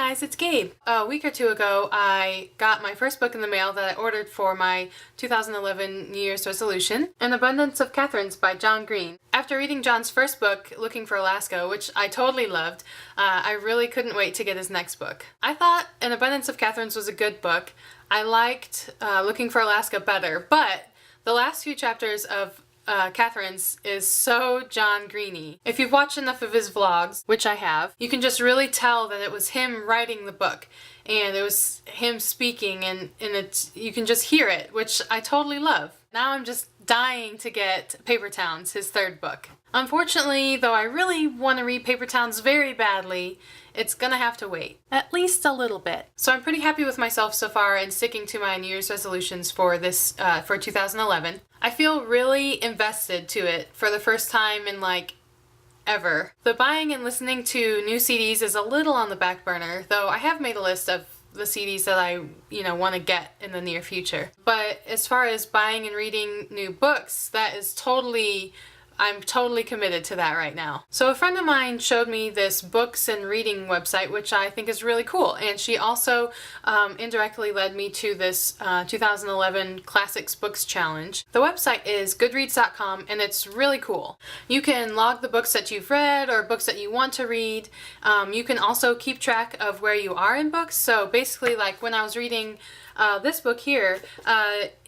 guys, it's Gabe. A week or two ago, I got my first book in the mail that I ordered for my 2011 New Year's resolution, An Abundance of Catherines by John Green. After reading John's first book, Looking for Alaska, which I totally loved, I really couldn't wait to get his next book. I thought An Abundance of Catherines was a good book. I liked Looking for Alaska better, but the last few chapters of Catherine's is so John Greeny. If you've watched enough of his vlogs, which I have, you can just really tell that it was him writing the book and it was him speaking and you can just hear it, which I totally love. Now I'm just dying to get Paper Towns, his third book. Unfortunately, though I really want to read Paper Towns very badly, it's gonna have to wait. At least a little bit. So I'm pretty happy with myself so far and sticking to my New Year's resolutions for this, for 2011. I feel really invested to it for the first time in ever. The buying and listening to new CDs is a little on the back burner, though I have made a list of the CDs that I, want to get in the near future. But as far as buying and reading new books, I'm totally committed to that right now. So a friend of mine showed me this books and reading website, which I think is really cool. And she also indirectly led me to this 2011 Classics Books Challenge. The website is goodreads.com and it's really cool. You can log the books that you've read or books that you want to read. You can also keep track of where you are in books. So basically, like when I was reading this book here,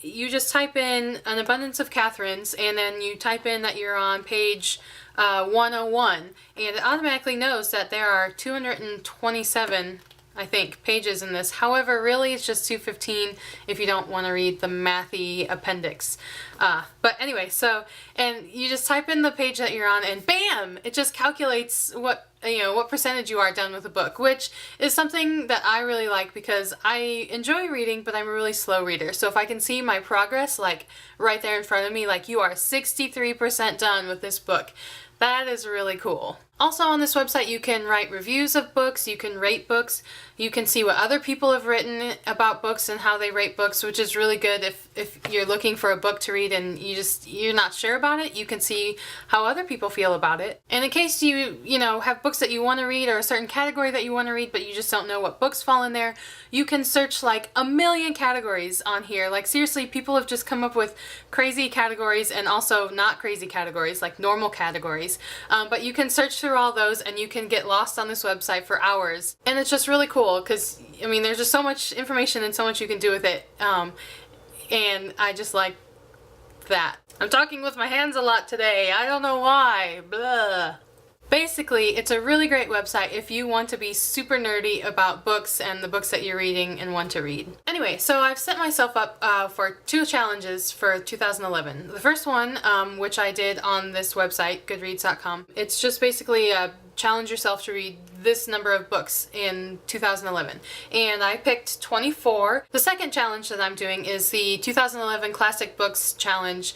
you just type in An Abundance of Catherines and then you type in that you're on page 101 and it automatically knows that there are 227 I think pages in this. However, really it's just 215 if you don't want to read the mathy appendix. But anyway, and you just type in the page that you're on and bam! It just calculates what percentage you are done with a book, which is something that I really like because I enjoy reading, but I'm a really slow reader. So if I can see my progress, right there in front of me, you are 63% done with this book, that is really cool. Also on this website you can write reviews of books, you can rate books, you can see what other people have written about books and how they rate books, which is really good if you're looking for a book to read and you're not sure about it, you can see how other people feel about it. And in case you have books that you want to read or a certain category that you want to read but you just don't know what books fall in there, you can search a million categories on here. Seriously, people have just come up with crazy categories and also not crazy categories, normal categories. But you can search through all those and you can get lost on this website for hours. And it's just really cool because, there's just so much information and so much you can do with it. And I just like that. I'm talking with my hands a lot today. I don't know why. Blah. Basically, it's a really great website if you want to be super nerdy about books and the books that you're reading and want to read. Anyway, so I've set myself up for 2 challenges for 2011. The first one, which I did on this website, goodreads.com, it's just basically challenge yourself to read this number of books in 2011. And I picked 24. The second challenge that I'm doing is the 2011 Classic Books Challenge,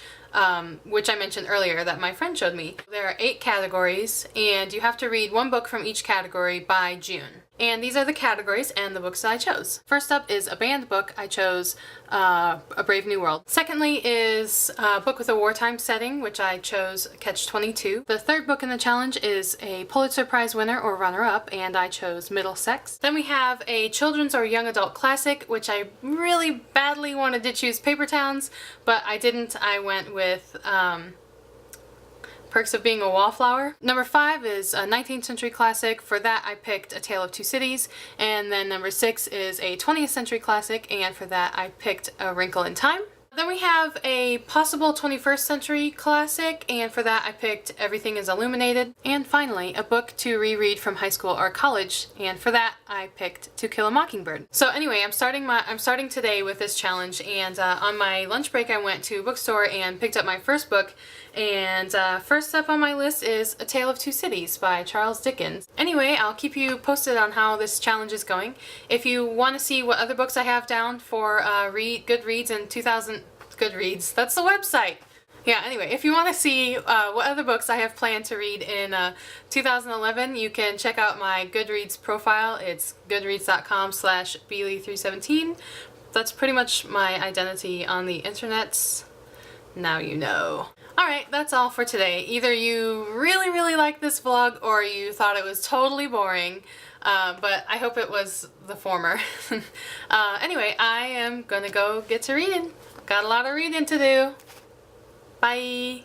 which I mentioned earlier that my friend showed me. There are 8 categories and you have to read 1 book from each category by June. And these are the categories and the books that I chose. First up is a banned book. I chose A Brave New World. Secondly is a book with a wartime setting, which I chose Catch-22. The third book in the challenge is a Pulitzer Prize winner or runner-up, and I chose Middlesex. Then we have a children's or young adult classic, which I really badly wanted to choose Paper Towns, but I didn't. I went with Perks of Being a Wallflower. Number 5 is a 19th century classic. For that I picked A Tale of Two Cities. And then number 6 is a 20th century classic, and for that I picked A Wrinkle in Time. Then we have a possible 21st century classic, and for that I picked Everything is Illuminated. And finally, a book to reread from high school or college, and for that I picked To Kill a Mockingbird. So anyway, I'm starting today with this challenge, and on my lunch break I went to a bookstore and picked up my first book, and first up on my list is A Tale of Two Cities by Charles Dickens. Anyway, I'll keep you posted on how this challenge is going. If you want to see what other books I have down for Goodreads in Goodreads, that's the website. Yeah, anyway, if you want to see what other books I have planned to read in 2011, you can check out my Goodreads profile. It's goodreads.com/Beely317. That's pretty much my identity on the internets. Now you know. Alright, that's all for today. Either you really like this vlog or you thought it was totally boring. but I hope it was the former. Anyway, I am gonna go get to reading. Got a lot of reading to do. Bye!